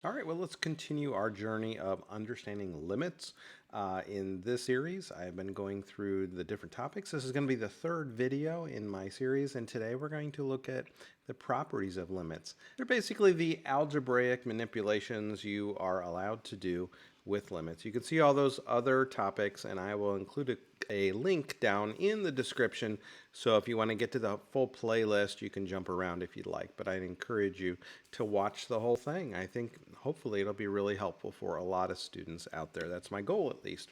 All right, well, let's continue our journey of understanding limits. In this series, I've been going through the different topics. This is going to be the third video in my series, and today we're going to look at the properties of limits. They're basically the algebraic manipulations you are allowed to do with limits. You can see all those other topics, and I will include a link down in the description. So if you want to get to the full playlist, you can jump around if you'd like. But I'd encourage you to watch the whole thing. I think hopefully it'll be really helpful for a lot of students out there. That's my goal at least.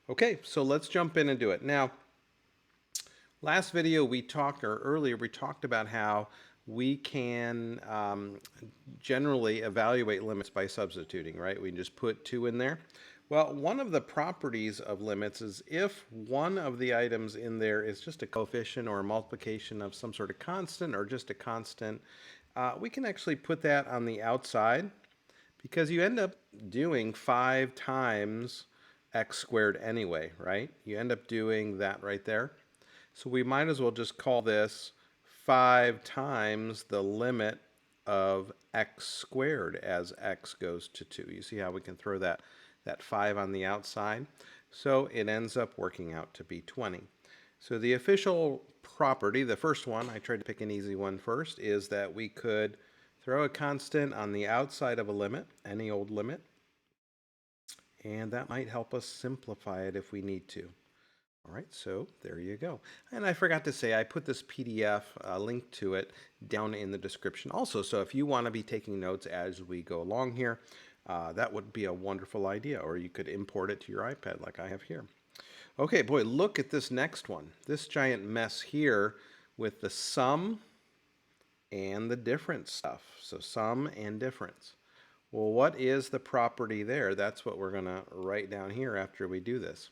Okay, so let's jump in and do it. Now, last video we talked, or earlier we talked about how we can generally evaluate limits by substituting, right? We can just put 2 in there. Well, one of the properties of limits is if one of the items in there is just a coefficient or a multiplication of some sort of constant or just a constant, we can actually put that on the outside because you end up doing 5 times x squared anyway, right? You end up doing that right there. So we might as well just call this 5 times the limit of x squared as x goes to 2. You see how we can throw that 5 on the outside? So it ends up working out to be 20. So the official property, the first one, I tried to pick an easy one first, is that we could throw a constant on the outside of a limit, any old limit, and that might help us simplify it if we need to. All right, so there you go. And I forgot to say, I put this PDF link to it down in the description also. So if you want to be taking notes as we go along here, that would be a wonderful idea. Or you could import it to your iPad like I have here. Okay, boy, look at this next one. This giant mess here with the sum and the difference stuff. So sum and difference. Well, what is the property there? That's what we're going to write down here after we do this.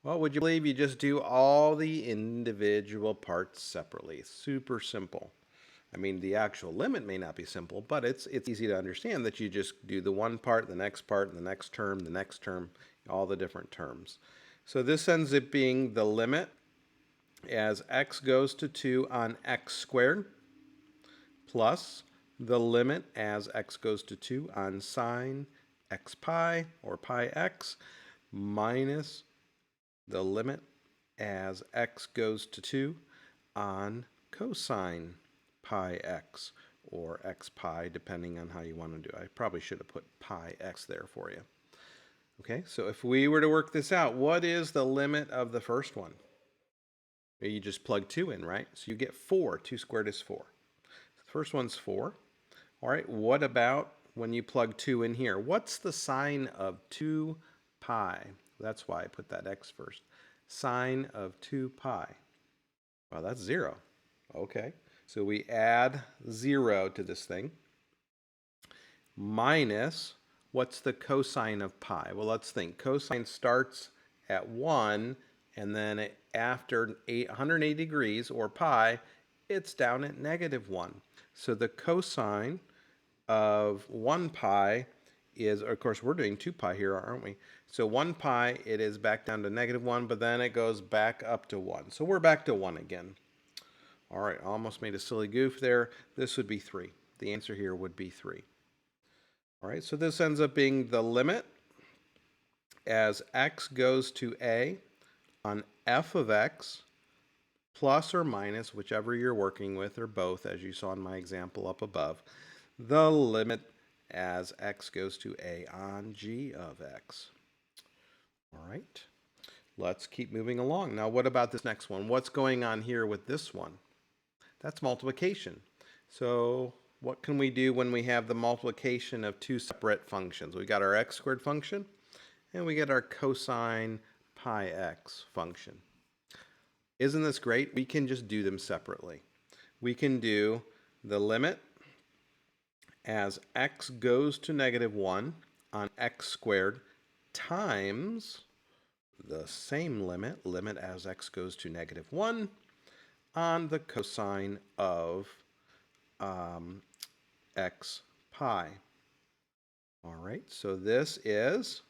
Well, would you believe you just do all the individual parts separately? Super simple. I mean, the actual limit may not be simple, but it's easy to understand that you just do the one part, the next part, the next term, all the different terms. So this ends up being the limit as x goes to 2 on x squared plus the limit as x goes to 2 on sine x pi or pi x minus the limit as x goes to 2 on cosine pi x or x pi, depending on how you want to do it. I probably should have put pi x there for you. Okay, so if we were to work this out, what is the limit of the first one? You just plug 2 in, right? So you get 4. 2 squared is 4. The first one's 4. All right, what about when you plug 2 in here? What's the sine of 2 pi? That's why I put that x first. Sine of 2 pi. Well, that's 0. Okay, so we add 0 to this thing. Minus, what's the cosine of pi? Well, let's think. Cosine starts at 1, and then after 180 degrees, or pi, it's down at -1. So the cosine of 1 pi is, of course, we're doing 2 pi here, aren't we? So 1 pi, it is back down to -1, but then it goes back up to 1. So we're back to 1 again. All right, almost made a silly goof there. This would be 3. The answer here would be 3. All right, so this ends up being the limit as x goes to a on f of x plus or minus, whichever you're working with, or both, as you saw in my example up above, the limit as x goes to a on g of x. All right, let's keep moving along. Now, what about this next one? What's going on here with this one? That's multiplication. So what can we do when we have the multiplication of 2 separate functions? We got our x squared function, and we get our cosine pi x function. Isn't this great? We can just do them separately. We can do the limit as x goes to -1 on x squared times the same limit as x goes to -1 on the cosine of x pi. All right, so this is,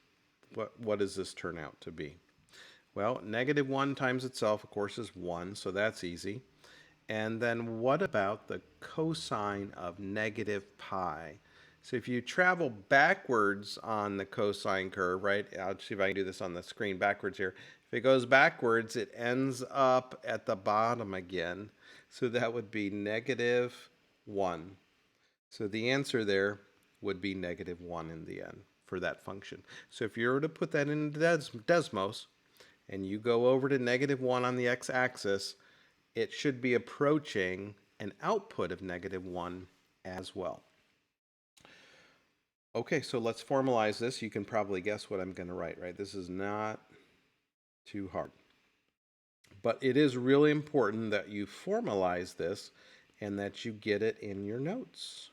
what does this turn out to be? Well, -1 times itself, of course, is 1, so that's easy. And then what about the cosine of -pi? So if you travel backwards on the cosine curve, right? I'll see if I can do this on the screen backwards here. If it goes backwards, it ends up at the bottom again. So that would be -1. So the answer there would be -1 in the end for that function. So if you were to put that into Desmos, and you go over to -1 on the x-axis, it should be approaching an output of -1 as well. Okay, so let's formalize this. You can probably guess what I'm going to write, right? This is not too hard. But it is really important that you formalize this and that you get it in your notes.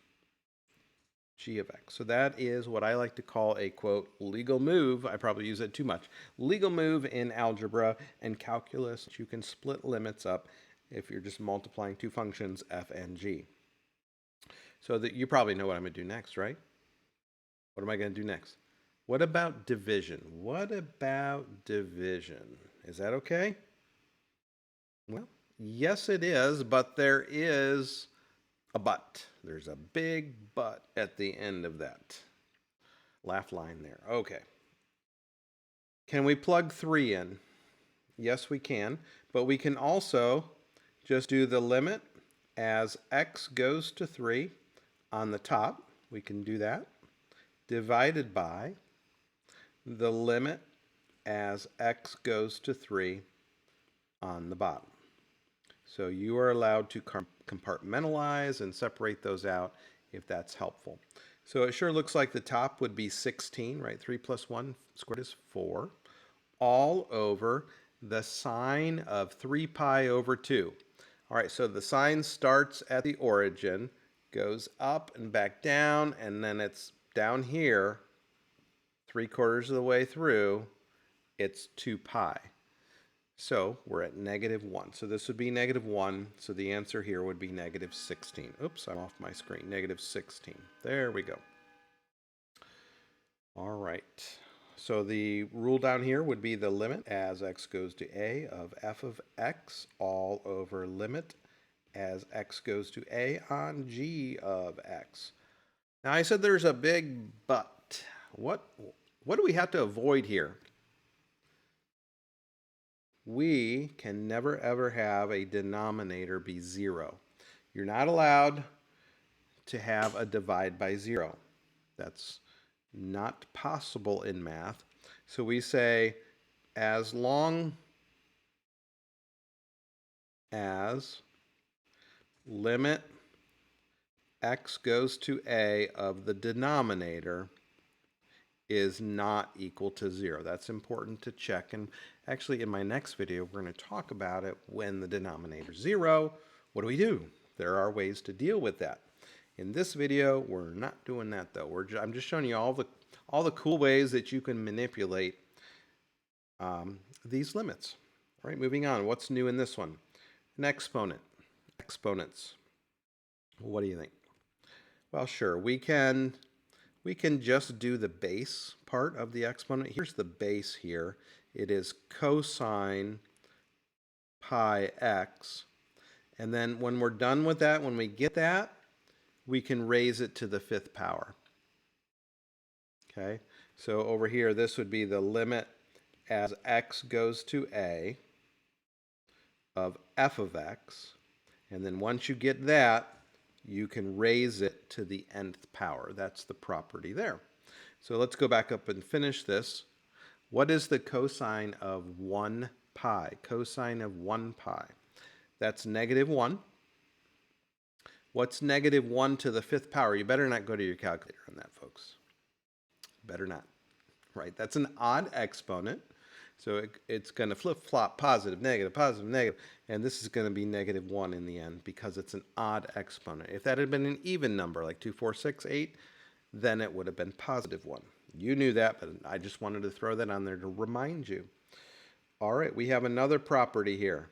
G of x. So that is what I like to call a, quote, legal move. I probably use it too much. Legal move in algebra and calculus. You can split limits up if you're just multiplying two functions, f and g. So that you probably know what I'm going to do next, right? What am I going to do next? What about division? What about division? Is that okay? Well, yes it is, but there is a but. There's a big but at the end of that laugh line there. Okay. Can we plug 3 in? Yes, we can. But we can also just do the limit as x goes to 3 on the top. We can do that. Divided by the limit as x goes to 3 on the bottom. So you are allowed to compartmentalize and separate those out if that's helpful. So it sure looks like the top would be 16, right? 3 plus 1 squared is 4, all over the sine of 3 pi over 2. All right, so the sine starts at the origin, goes up and back down, and then it's down here, 3/4 of the way through, it's 2 pi. So we're at -1. So this would be -1. So the answer here would be -16. Oops, I'm off my screen. -16. There we go. All right. So the rule down here would be the limit as x goes to a of f of x all over limit as x goes to a on g of x. Now I said there's a big but. What do we have to avoid here? We can never ever have a denominator be 0. You're not allowed to have a divide by 0. That's not possible in math. So we say as long as limit x goes to a of the denominator is not equal to 0. That's important to check. And actually in my next video, we're going to talk about it when the denominator is 0. What do? There are ways to deal with that. In this video, we're not doing that though. I'm just showing you all the cool ways that you can manipulate these limits. All right, moving on. What's new in this one? An exponent. Exponents. What do you think? Well, sure. We can just do the base part of the exponent. Here's the base here. It is cosine pi x. And then when we're done with that, when we get that, we can raise it to the 5th power. Okay? So over here, this would be the limit as x goes to a of f of x. And then once you get that, you can raise it to the nth power. That's the property there. So let's go back up and finish this. What is the cosine of 1 pi? Cosine of 1 pi. That's -1. What's -1 to the 5th power? You better not go to your calculator on that, folks. Better not. Right? That's an odd exponent. So it's going to flip-flop positive, negative, and this is going to be -1 in the end because it's an odd exponent. If that had been an even number, like 2, 4, 6, 8, then it would have been +1. You knew that, but I just wanted to throw that on there to remind you. All right, we have another property here.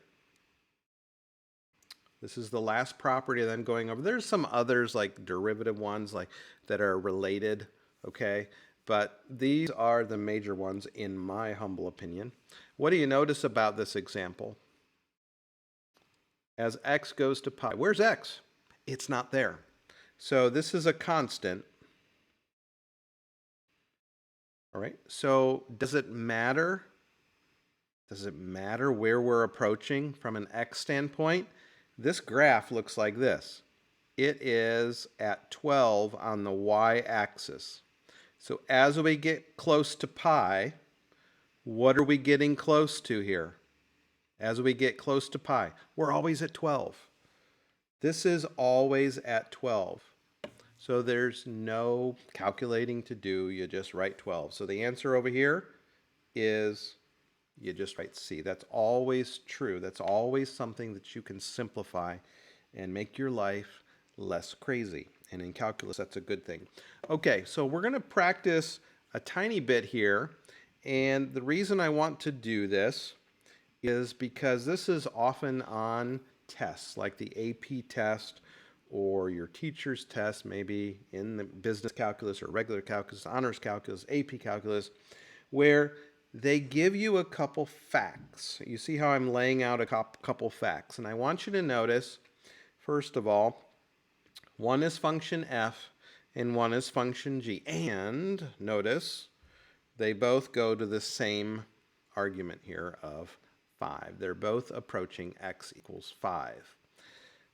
This is the last property that I'm going over. There's some others, like derivative ones, like that are related, okay? But these are the major ones in my humble opinion. What do you notice about this example? As x goes to pi, where's x? It's not there. So this is a constant, All right, so does it matter? Does it matter where we're approaching from an x standpoint? This graph looks like this. It is at 12 on the y-axis. So as we get close to pi, what are we getting close to here? As we get close to pi, we're always at 12. This is always at 12. So there's no calculating to do. You just write 12. So the answer over here is you just write C. That's always true. That's always something that you can simplify and make your life less crazy. And in calculus, that's a good thing. Okay, so we're going to practice a tiny bit here. And the reason I want to do this is because this is often on tests, like the AP test or your teacher's test, maybe in the business calculus or regular calculus, honors calculus, AP calculus, where they give you a couple facts. You see how I'm laying out a couple facts. And I want you to notice, first of all, one is function f and one is function g. And notice they both go to the same argument here of 5. They're both approaching x equals 5.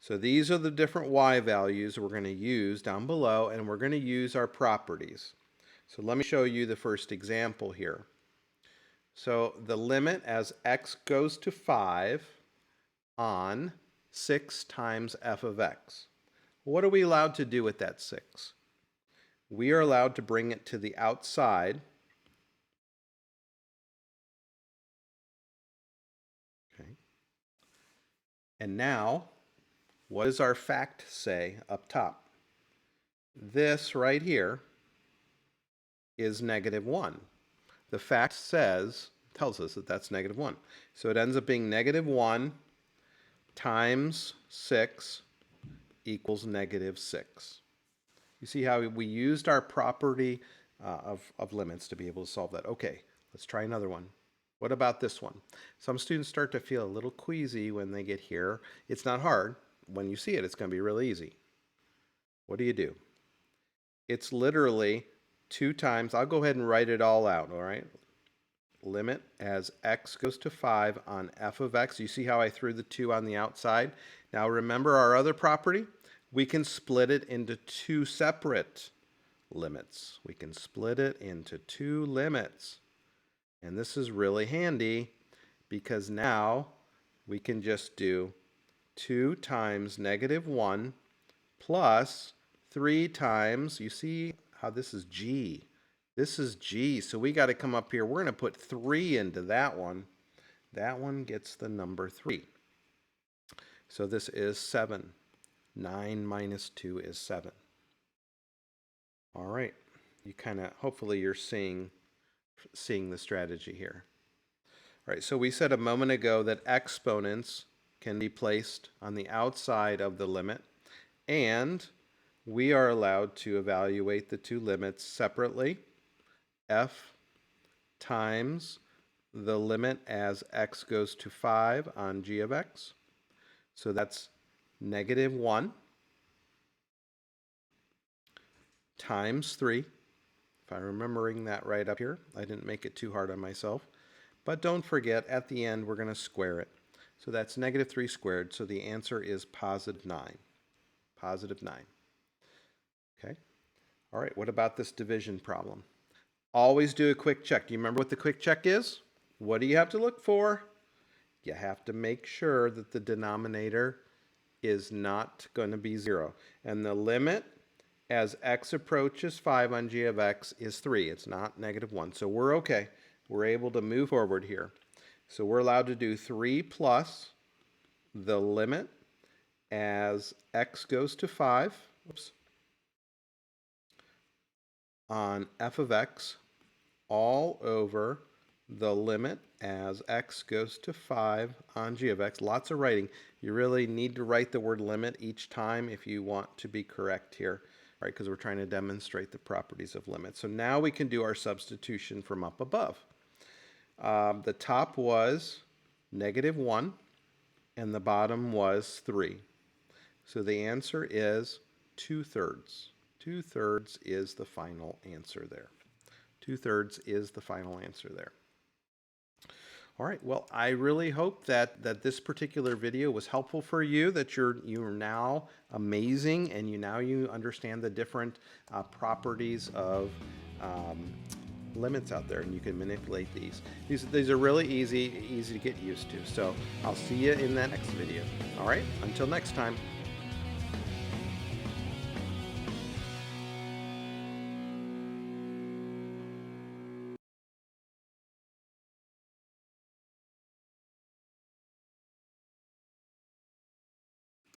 So these are the different y values we're going to use down below, and we're going to use our properties. So let me show you the first example here. So the limit as x goes to 5 on 6 times f of x. What are we allowed to do with that 6? We are allowed to bring it to the outside. Okay. And now, what does our fact say up top? This right here is -1. The fact tells us that that's -1. So it ends up being -1 times 6 equals -6. You see how we used our property of limits to be able to solve that. Okay, let's try another one. What about this one? Some students start to feel a little queasy when they get here. It's not hard. When you see it, it's going to be really easy. What do? It's literally 2 times, I'll go ahead and write it all out, all right? Limit as x goes to 5 on f of x. You see how I threw the 2 on the outside? Now remember our other property? We can split it into 2 separate limits. We can split it into 2 limits. And this is really handy because now we can just do 2 times -1 plus 3 times, you see how this is g. This is g, so we got to come up here. We're going to put 3 into that one. That one gets the number 3. So this is 7. 9 minus 2 is 7. All right. You kind of, hopefully you're seeing the strategy here. All right, so we said a moment ago that exponents can be placed on the outside of the limit, and we are allowed to evaluate the 2 limits separately. F times the limit as x goes to 5 on g of x. So that's -1 times 3. If I'm remembering that right up here, I didn't make it too hard on myself. But don't forget, at the end, we're going to square it. So that's -3 squared, so the answer is +9. +9. Okay? All right, what about this division problem? Always do a quick check. Do you remember what the quick check is? What do you have to look for? You have to make sure that the denominator is not going to be 0. And the limit as x approaches 5 on g of x is 3. It's not -1. So we're okay. We're able to move forward here. So we're allowed to do 3 plus the limit as x goes to 5 on f of x all over the lit as x goes to 5 on g of x. Lots of writing. You really need to write the word limit each time if you want to be correct here, right? Because we're trying to demonstrate the properties of limits. So now we can do our substitution from up above. The top was -1 and the bottom was 3. So the answer is 2/3. 2/3 is the final answer there. 2/3 is the final answer there. All right, well, I really hope that this particular video was helpful for you, that you're now amazing and you understand the different properties of limits out there, and you can manipulate these. These are really easy to get used to. So I'll see you in that next video. All right, until next time.